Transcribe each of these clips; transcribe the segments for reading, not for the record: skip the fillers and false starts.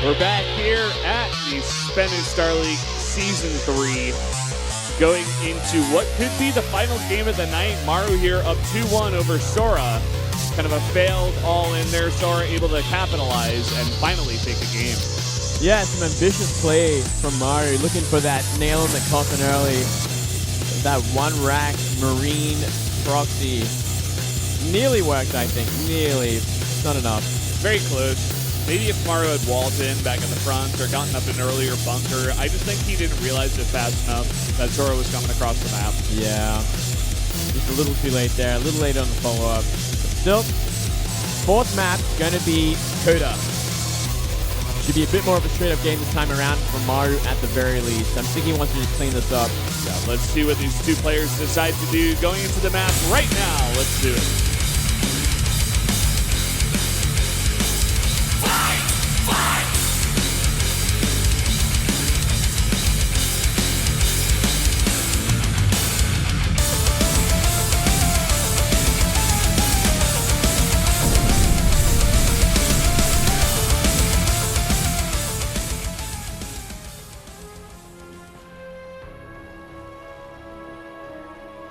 We're back here at the SBENU Star League Season 3, going into what could be the final game of the night. Maru here up 2-1 over Sora. Kind of a failed all-in there. Sora able to capitalize and finally take a game. Yeah, some ambitious play from Maru, looking for that nail in the coffin early. That one-rack Marine proxy. Nearly worked, I think. Nearly. Not enough. Very close. Maybe if Maru had walled in back at the front or gotten up an earlier bunker, I just think he didn't realize it fast enough that Sora was coming across the map. Yeah. Just a little too late there. A little late on the follow-up. Still, fourth map going to be Coda. Should be a bit more of a straight-up game this time around for Maru at the very least. I'm thinking he wants to just clean this up. Yeah, let's see what these two players decide to do going into the map right now. Let's do it.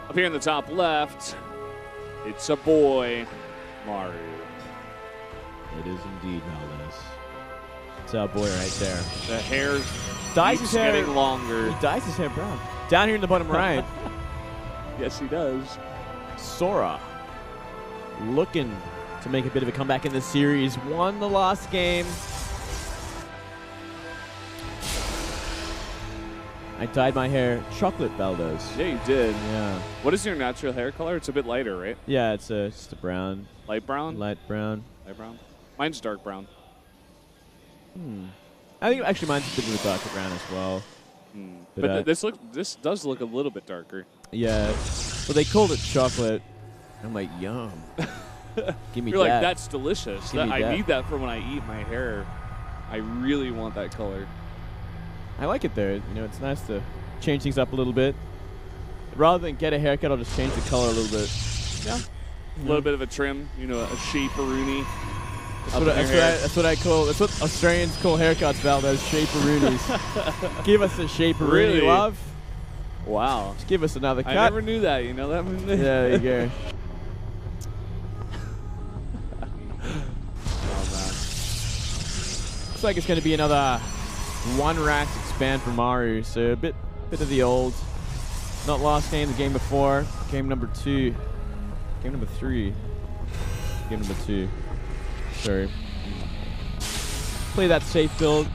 Up here in the top left, it's a boy, Maru. It is indeed, Valdez. It's our boy right there. The hair dyes keeps his hair getting longer. He dyes his hair brown. Down here in the bottom right. Yes, he does. Sora looking to make a bit of a comeback in this series. Won the last game. I dyed my hair chocolate, Valdez. Yeah, you did. Yeah. What is your natural hair color? It's a bit lighter, right? Yeah, it's just a brown. Light brown? Light brown. Light brown. Mine's dark brown. I think actually mine's a bit of a darker brown as well. But this does look a little bit darker. Yeah. Well, they called it chocolate. I'm like, yum. Give me You're that. like, that's delicious. Give me I that. need that for when I eat my hair. I really want that color. I like it there. You know, it's nice to change things up a little bit. Rather than get a haircut, I'll just change the color a little bit. Yeah. A little bit of a trim, you know, a shape-a-rooney. That's what I call. That's what Australians call haircuts, Valdez. Shape-a-roonies. Give us a shape-a-rooney, Really? love. Wow. Just give us another cut. I never knew that. You know that? Yeah, there you go. Looks like it's going to be another one-rack expand for Maru. So a bit of the old. Not last game, the game before. Game number 2. Game number 3. Game number 2. Sorry. Play that safe build.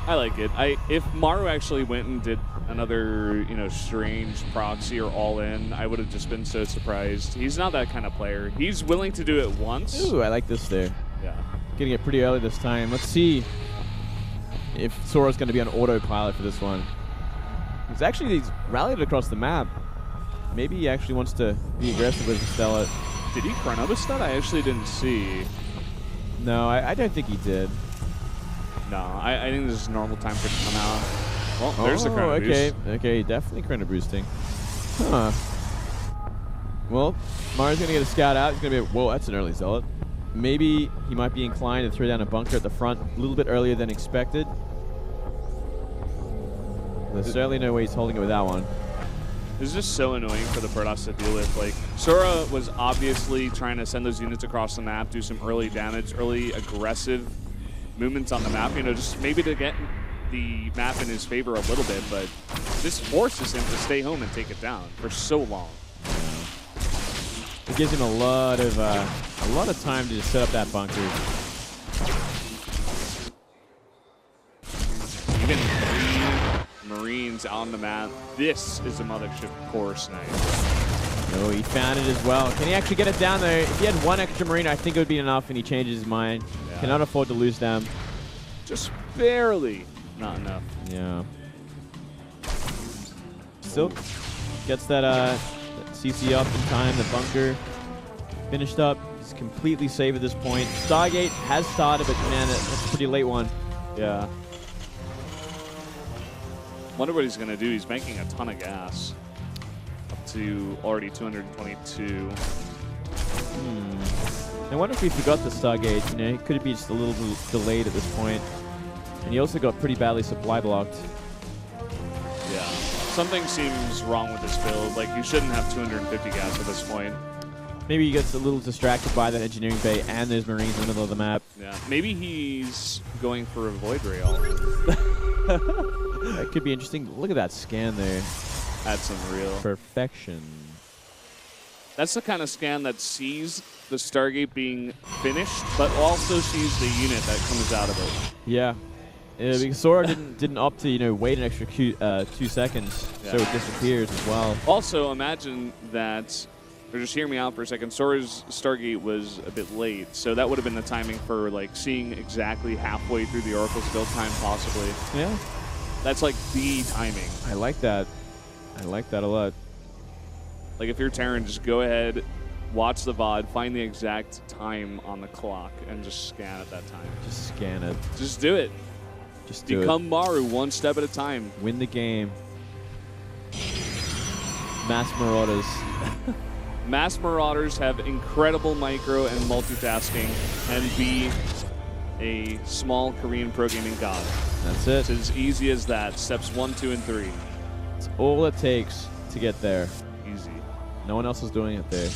I like it. If Maru actually went and did another, you know, strange proxy or all-in, I would have just been so surprised. He's not that kind of player. He's willing to do it once. Ooh, I like this there. Yeah. Getting it pretty early this time. Let's see if Sora's going to be on autopilot for this one. He's rallied across the map. Maybe he actually wants to be aggressive with Stella. Did he Chronobus that? I actually didn't see. No, I don't think he did. No, I think this is normal time for it to come out. Well, there's the chrono okay. boost. Okay, definitely chrono boosting. Huh. Well, Maru's going to get a scout out. He's going to be, whoa, that's an early zealot. Maybe he might be inclined to throw down a bunker at the front a little bit earlier than expected. There's certainly no way he's holding it with that one. This is just so annoying for the Protoss to deal with. Like, Sora was obviously trying to send those units across the map, do some early damage, early aggressive movements on the map, you know, just maybe to get the map in his favor a little bit, but this forces him to stay home and take it down for so long. It gives him a lot of time to just set up that bunker. Even 3 Marines on the map. This is a mothership core snipe. No, he found it as well. Can he actually get it down there? If he had one extra Marine, I think it would be enough, and he changes his mind. Yeah. Cannot afford to lose them. Just barely. Not enough. Yeah. Still gets that CC up in time. The bunker finished up. He's completely safe at this point. Stargate has started, but man, that's a pretty late one. Yeah. Wonder what he's going to do. He's making a ton of gas. Up to already 222. I wonder if he forgot the Stargate. You know, he could be just a little delayed at this point. And he also got pretty badly supply blocked. Yeah. Something seems wrong with this build. Like, you shouldn't have 250 gas at this point. Maybe he gets a little distracted by that engineering bay and there's Marines in the middle of the map. Yeah. Maybe he's going for a Void Rail. That could be interesting. Look at that scan there. That's unreal. Perfection. That's the kind of scan that sees the Stargate being finished, but also sees the unit that comes out of it. Yeah. Because Sora didn't opt to, you know, wait an extra 2 seconds, so it disappears as well. Also, imagine that, or just hear me out for a second, Sora's Stargate was a bit late, so that would have been the timing for, like, seeing exactly halfway through the Oracle's build time, possibly. Yeah. That's, like, the timing. I like that. I like that a lot. Like, if you're Terran, just go ahead, watch the VOD, find the exact time on the clock, and just scan at that time. Just scan it. Just do it. Just do Become Maru one step at a time. Win the game. Mass Marauders. Mass Marauders have incredible micro and multitasking and be a small Korean pro gaming god. That's it. It's as easy as that. Steps 1, 2, and 3. It's all it takes to get there. Easy. No one else is doing it there.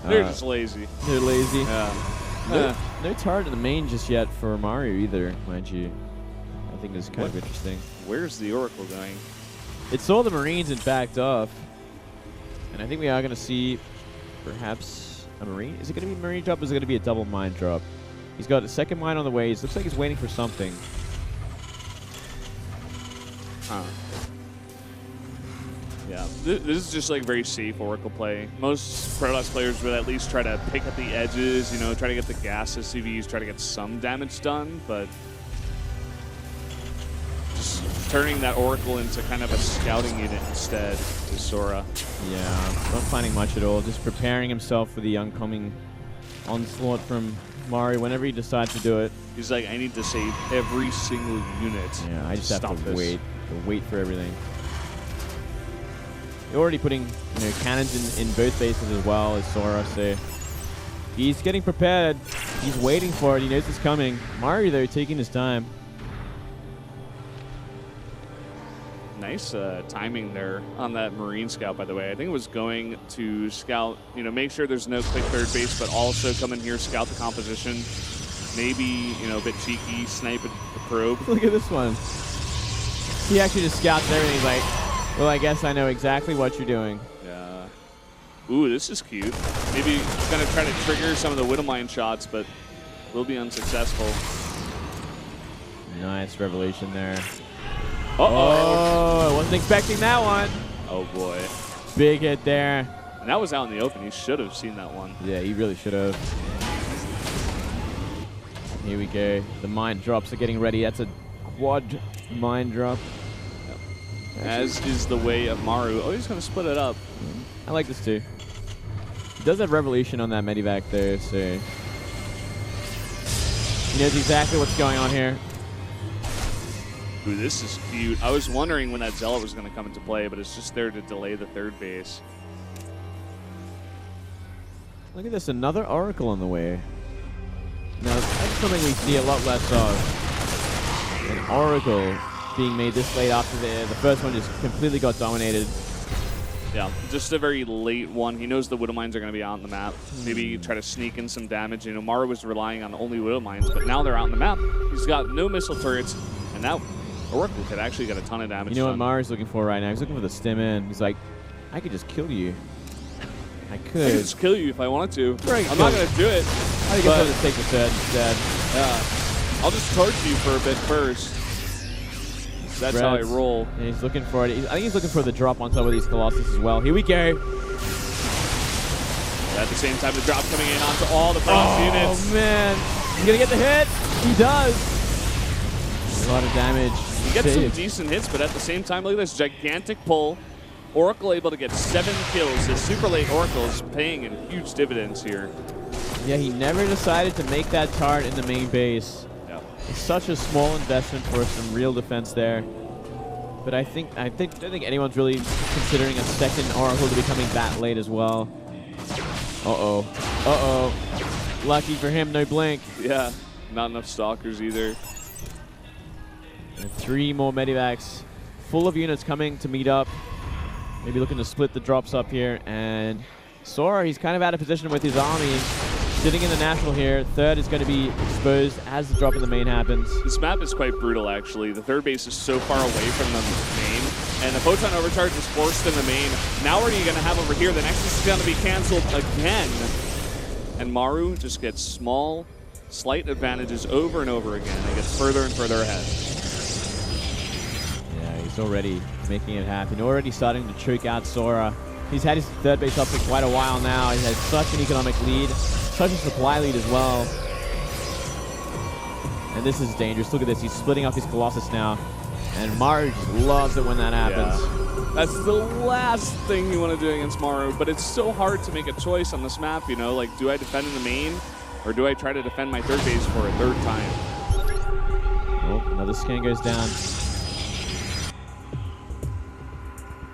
They're just lazy. They're lazy. Yeah. No turret in the main just yet for Maru either, mind you. I think it's kind of interesting. Where's the Oracle going? It saw the Marines and backed off. And I think we are going to see perhaps a Marine. Is it going to be a Marine drop or is it going to be a double mine drop? He's got a second mine on the way. It looks like he's waiting for something. Huh. Yeah, this is just like very safe Oracle play. Most Protoss players would at least try to pick at the edges, you know, try to get the gas SCVs, try to get some damage done, but just turning that Oracle into kind of a scouting unit instead is Sora. Yeah, not finding much at all. Just preparing himself for the oncoming onslaught from Maru whenever he decides to do it. He's like, I need to save every single unit. Yeah, I just have to wait for everything. They're already putting, you know, cannons in both bases as well as Sora, so he's getting prepared. He's waiting for it. He knows it's coming. Maru, though, taking his time. Nice timing there on that Marine scout, by the way. I think it was going to scout, you know, make sure there's no quick third base, but also come in here, scout the composition. Maybe, you know, a bit cheeky, snipe the probe. Look at this one. He actually just scouts everything. He's like, well, I guess I know exactly what you're doing. Yeah. Ooh, this is cute. Maybe he's going to try to trigger some of the Widowmine shots, but will be unsuccessful. Nice revelation there. Uh-oh. Oh, I wasn't expecting that one. Oh, boy. Big hit there. And that was out in the open. He should have seen that one. Yeah, he really should have. Here we go. The mine drops are getting ready. That's a quad mine drop. As is the way of Maru. Oh, he's going to split it up. I like this too. He does have Revolution on that medivac there, so he knows exactly what's going on here. Ooh, this is cute. I was wondering when that Zealot was going to come into play, but it's just there to delay the third base. Look at this, another Oracle on the way. Now, that's something we see a lot less of. An Oracle being made this late after the first one just completely got dominated. Yeah, just a very late one. He knows the Widowmines are going to be out on the map. Maybe try to sneak in some damage. You know, Maru was relying on only Widowmines, but now they're out on the map. He's got no missile turrets, and now Oracle could actually get a ton of damage. You know what Maru's looking for right now? He's looking for the stim in. He's like, I could just kill you. I could just kill you if I wanted to. Right, I'm not going to do it. I think I'm going to take the thread instead. Yeah. I'll just torch you for a bit first. That's how I roll. And he's looking for it. I think he's looking for the drop on top of these Colossus as well. Here we go. At the same time, the drop coming in onto all the Protoss units. Oh, man. He's going to get the hit. He does. A lot of damage. He gets some decent hits, but at the same time, look at this gigantic pull. Oracle able to get 7 kills. His super late Oracle is paying in huge dividends here. Yeah, he never decided to make that turret in the main base. Yeah. It's such a small investment for some real defense there. But I don't think anyone's really considering a second Oracle to be coming that late as well. Uh-oh. Uh-oh. Lucky for him, no blink. Yeah, not enough stalkers either. And 3 more medivacs. Full of units coming to meet up. Maybe looking to split the drops up here. And Sora, he's kind of out of position with his army. Sitting in the national here. Third is going to be exposed as the drop in the main happens. This map is quite brutal, actually. The third base is so far away from the main, and the Photon Overcharge is forced in the main. Now what are you going to have over here? The Nexus is going to be canceled again. And Maru just gets small, slight advantages over and over again. He gets further and further ahead. Yeah, he's already making it happen. Already starting to choke out Sora. He's had his third base up for quite a while now. He has such an economic lead, such a supply lead as well. And this is dangerous. Look at this. He's splitting up his Colossus now. And Maru just loves it when that happens. Yeah. That's the last thing you want to do against Maru, but it's so hard to make a choice on this map, you know? Like, do I defend in the main, or do I try to defend my third base for a third time? Oh, another scan goes down.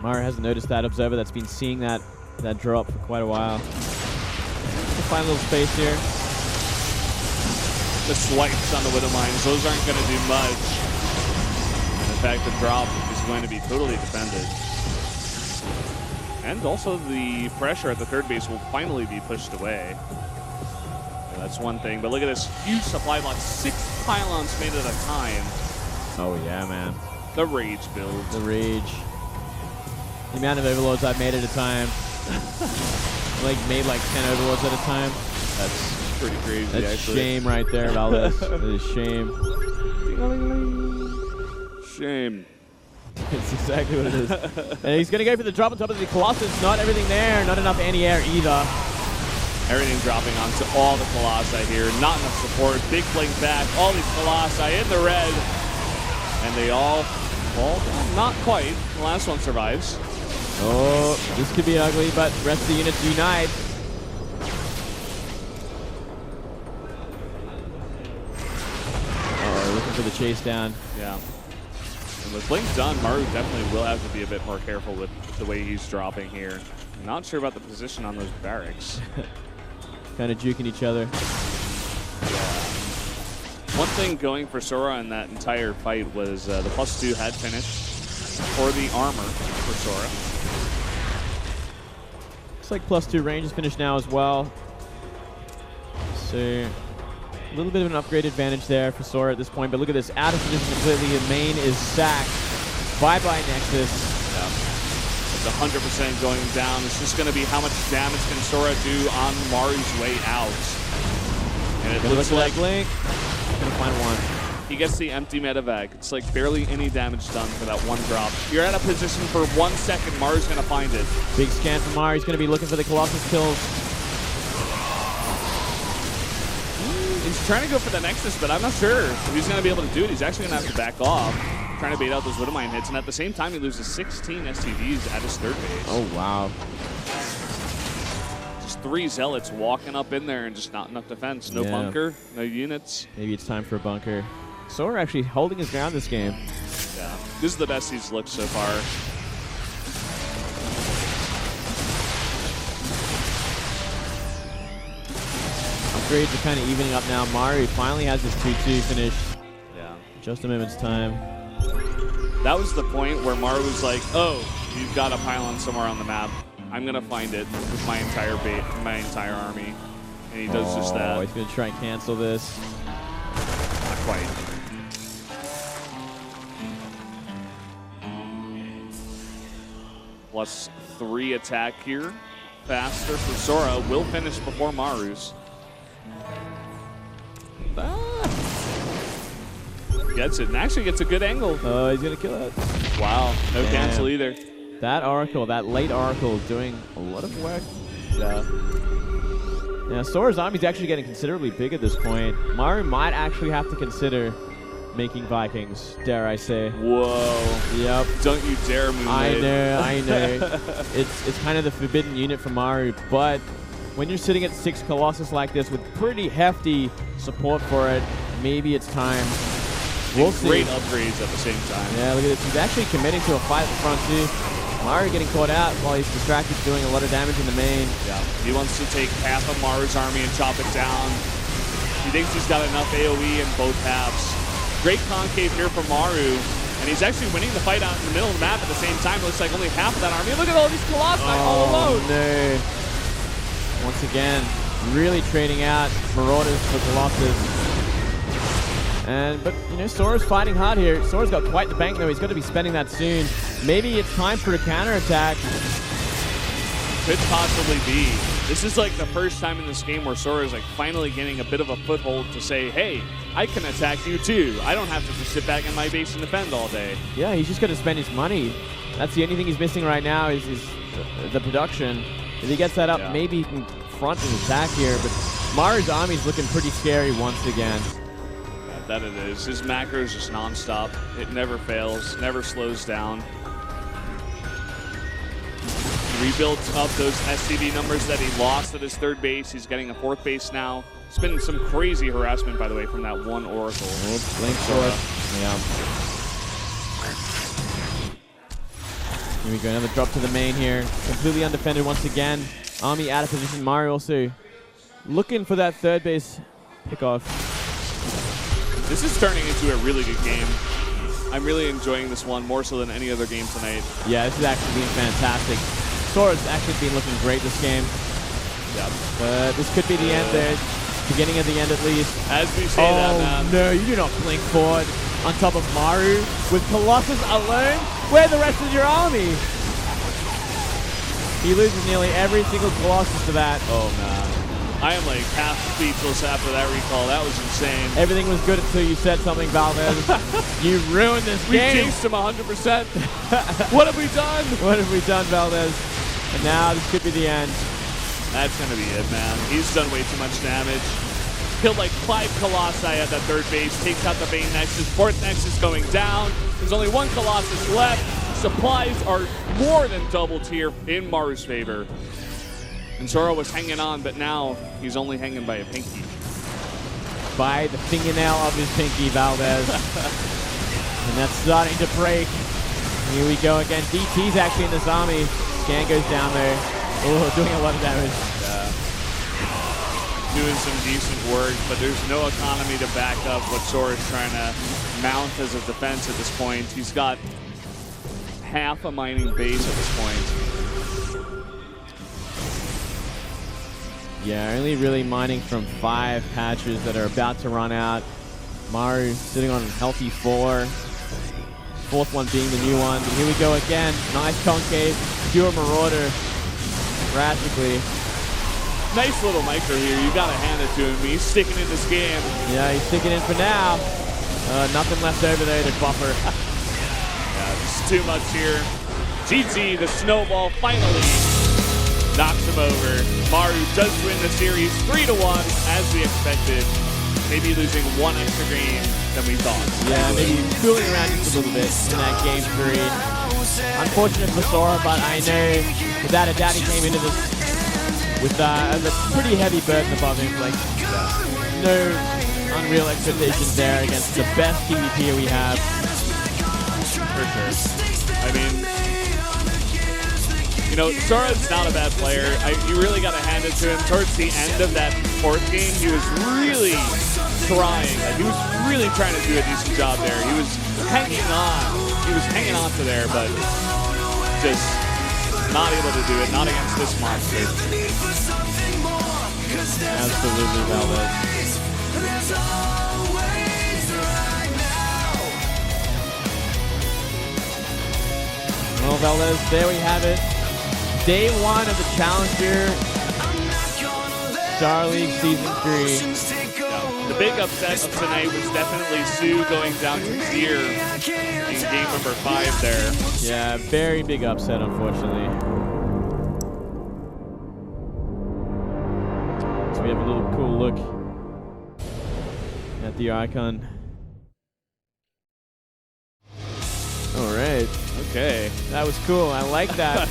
Maru hasn't noticed that observer that's been seeing that drop for quite a while. We'll find a little space here. The swipes on the Widow Mines, those aren't going to do much. In fact, the drop is going to be totally defended. And also the pressure at the third base will finally be pushed away. Yeah, that's one thing, but look at this huge supply block. 6 pylons made at a time. Oh yeah, man. The rage build. The rage. The amount of overlords I've made at a time. made like 10 overlords at a time. That's pretty crazy, That's actually. shame right there, Valdez. That is shame. Shame. It's exactly what it is. And he's going to go for the drop on top of the Colossus. Not everything there. Not enough anti-air either. Everything dropping onto all the Colossi here. Not enough support. Big blink back. All these Colossi in the red. And they all fall down. Not quite. The last one survives. Oh, this could be ugly, but rest of the units unite. Uh-oh, looking for the chase down. Yeah. And with blink done, Maru definitely will have to be a bit more careful with the way he's dropping here. Not sure about the position on those barracks. Kind of juking each other. Yeah. One thing going for Sora in that entire fight was the +2 had finished for the armor for Sora. Looks like +2 range is finished now as well. So a little bit of an upgrade advantage there for Sora at this point, but look at this, out of position completely. The main is sacked. Bye-bye Nexus. Yeah. It's 100% going down. It's just going to be how much damage can Sora do on Maru's way out. And it looks like Blink. Gonna find one. He gets the empty medevac. It's like barely any damage done for that one drop. You're at a position for 1 second. Maru's going to find it. Big scan from Maru. He's going to be looking for the Colossus kills. He's trying to go for the Nexus, but I'm not sure if he's going to be able to do it. He's actually going to have to back off, trying to bait out those Widowmine hits. And at the same time, he loses 16 STVs at his third base. Oh, wow. Just 3 Zealots walking up in there and just not enough defense. No bunker, no units. Maybe it's time for a bunker. Sora actually holding his ground this game. Yeah, this is the best he's looked so far. Upgrades are kind of evening up now. Maru finally has his 2-2 finished. Yeah. Just a moment's time. That was the point where Maru was like, oh, you've got a pylon somewhere on the map. I'm going to find it with my entire army. And he does just that. Oh, he's going to try and cancel this. Not quite. +3 attack here. Faster for Sora. Will finish before Maru's. Gets it, and actually gets a good angle. Oh, he's going to kill it. Wow, no cancel either. That Oracle, that late Oracle, doing a lot of work. Yeah. Now, Sora's army's actually getting considerably big at this point. Maru might actually have to consider making Vikings, dare I say. Whoa. Yep. Don't you dare move I know. It's kind of the forbidden unit for Maru, but when you're sitting at 6 Colossus like this with pretty hefty support for it, maybe it's time. We'll see. Great upgrades at the same time. Yeah, look at this. He's actually committing to a fight at the front too. Maru getting caught out while he's distracted, doing a lot of damage in the main. Yeah, he wants to take half of Maru's army and chop it down. He thinks he's got enough AoE in both halves. Great concave here from Maru, and he's actually winning the fight out in the middle of the map at the same time. It looks like only half of that army. Look at all these Colossi all alone. No. Once again, really trading out Marauders for Colossus. But you know, Sora's fighting hard here. Sora's got quite the bank though. He's got to be spending that soon. Maybe it's time for a counterattack. Could possibly be. This is like the first time in this game where Sora is like finally getting a bit of a foothold to say, hey, I can attack you too. I don't have to just sit back in my base and defend all day. Yeah, he's just got to spend his money. That's the only thing he's missing right now is the production. If he gets that up, maybe he can front and attack here. But Maru's army's looking pretty scary once again. That it is. His macro is just non-stop. It never fails, never slows down. He rebuilds up those SCV numbers that he lost at his third base. He's getting a fourth base now. It's been some crazy harassment, by the way, from that one Oracle. Blink sword. Yeah. Here we go, another drop to the main here. Completely undefended once again. Army out of position. Maru also looking for that third base pickoff. This is turning into a really good game. I'm really enjoying this one more so than any other game tonight. Yeah, this has actually been fantastic. Sora's actually been looking great this game. Yeah. But this could be the end there. Beginning of the end at least. As we say that, man. No, you do not blink forward on top of Maru with Colossus alone. Where's the rest of your army? He loses nearly every single Colossus to that. Oh, man. I am like half speechless after that recall. That was insane. Everything was good until you said something, Valdez. You ruined this game. We jinxed him 100%. What have we done? What have we done, Valdez? And now this could be the end. That's going to be it, man. He's done way too much damage. Killed like 5 Colossi at that third base. Takes out the main Nexus. Fourth Nexus going down. There's only 1 Colossus left. Supplies are more than doubled here in Maru's favor. And Sora was hanging on, but now he's only hanging by a pinky. By the fingernail of his pinky, Valdez. And that's starting to break. Here we go again. DT's actually in this army. Scan goes down there. Oh, doing a lot of damage. Doing some decent work, but there's no economy to back up what Sora's trying to mount as a defense at this point. He's got half a mining base at this point. Yeah, only really mining from 5 patches that are about to run out. Maru sitting on a healthy 4. Fourth one being the new one. But here we go again. Nice concave. Pure Marauder. Drastically. Nice little micro here. You got to hand it to him. He's sticking in this game. Yeah, he's sticking in for now. Nothing left over there to buffer. Yeah, just too much here. GG, the snowball finally knocks him over. Maru does win the series 3-1 as we expected. Maybe losing 1 extra game than we thought. Yeah, maybe fooling around just a little bit in that game 3. Unfortunate for Sora, but I know without a doubt he came into this with a pretty heavy burden above him. Like, no unreal expectations there against the best PvPer we have. For sure. I mean, you know, Sora's not a bad player. You really got to hand it to him. Towards the end of that 4th game, he was really trying. Like, he was really trying to do a decent job there. He was hanging on. He was hanging on to there, but just not able to do it. Not against this monster. Absolutely, Valdez. Well, Valdez, there we have it. Day 1 of the Challenger Star League Season 3. Yeah, the big upset of tonight was definitely Sue going down to Zier in game number 5 there. Yeah, very big upset, unfortunately. So we have a little cool look at the icon. All right. Okay. That was cool. I like that.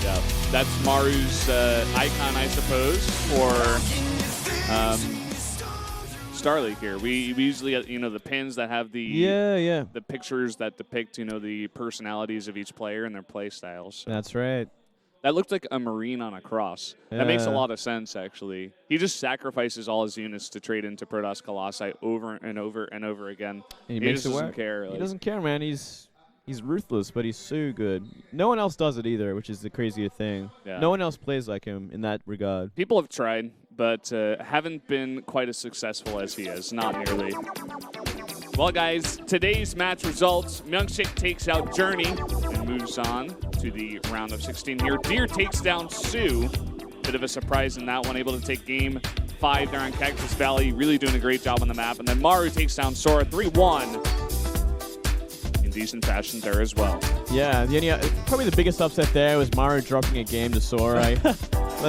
Yeah, that's Maru's icon, I suppose, for Star League here. We usually get, you know, the pins that have the the pictures that depict, you know, the personalities of each player and their play styles. So. That's right. That looked like a Marine on a cross. That makes a lot of sense, actually. He just sacrifices all his units to trade into Protoss Colossi over and over and over again. And he makes just doesn't care. He doesn't care, man. He's ruthless, but he's so good. No one else does it either, which is the crazier thing. Yeah. No one else plays like him in that regard. People have tried, but haven't been quite as successful as he is. Not nearly. Well, guys, today's match results. Myungshik takes out Journey and moves on to the round of 16 here. Deer takes down Sue. Bit of a surprise in that one. Able to take game 5 there on Cactus Valley. Really doing a great job on the map. And then Maru takes down Sora 3-1. Decent fashion there as well. Yeah, probably the biggest upset there was Maru dropping a game to Sora.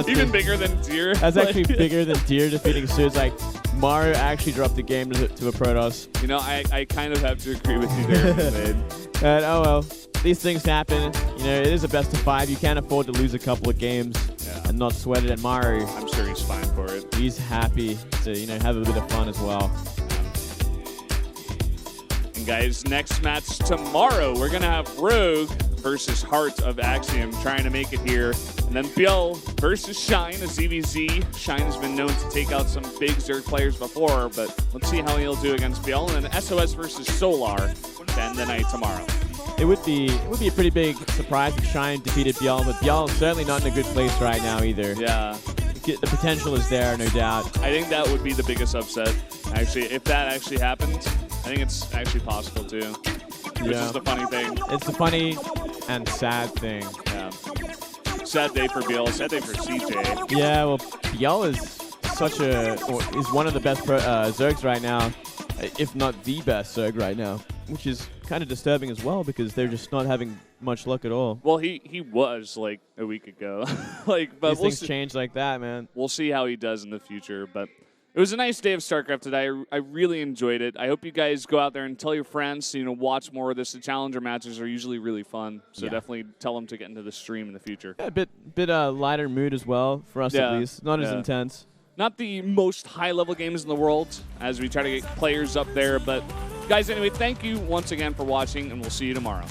Even bigger than Deer. That's actually bigger than Deer defeating Sue. It's like Maru actually dropped the game to a Protoss. You know, I kind of have to agree with you there, Mid. And oh well, these things happen. You know, it is a best of 5. You can't afford to lose a couple of games and not sweat it. And Maru, I'm sure he's fine for it. He's happy to, you know, have a bit of fun as well. Guys, next match tomorrow, we're going to have Rogue versus Heart of Axiom trying to make it here. And then Biel versus Shine, a ZVZ. Shine has been known to take out some big Zerg players before, but let's see how he'll do against Biel. And then SOS versus Solar to end the night tomorrow. It would be a pretty big surprise if Shine defeated Biel, but Biel is certainly not in a good place right now either. Yeah. The potential is there, no doubt. I think that would be the biggest upset. Actually, if that actually happened, I think it's actually possible too. Which is the funny thing. It's the funny and sad thing. Yeah. Sad day for Biel, sad day for CJ. Yeah, well, Biel is is one of the best Zergs right now, if not the best Zerg right now, which is kind of disturbing as well because they're just not having much luck at all. Well, he was like a week ago. But these things change like that, man. We'll see how he does in the future, but it was a nice day of StarCraft today. I really enjoyed it. I hope you guys go out there and tell your friends to, you know, watch more of this. The Challenger matches are usually really fun, so definitely tell them to get into the stream in the future. Yeah, a bit lighter mood as well for us at least. Not as intense. Not the most high-level games in the world as we try to get players up there, but guys, anyway, thank you once again for watching, and we'll see you tomorrow.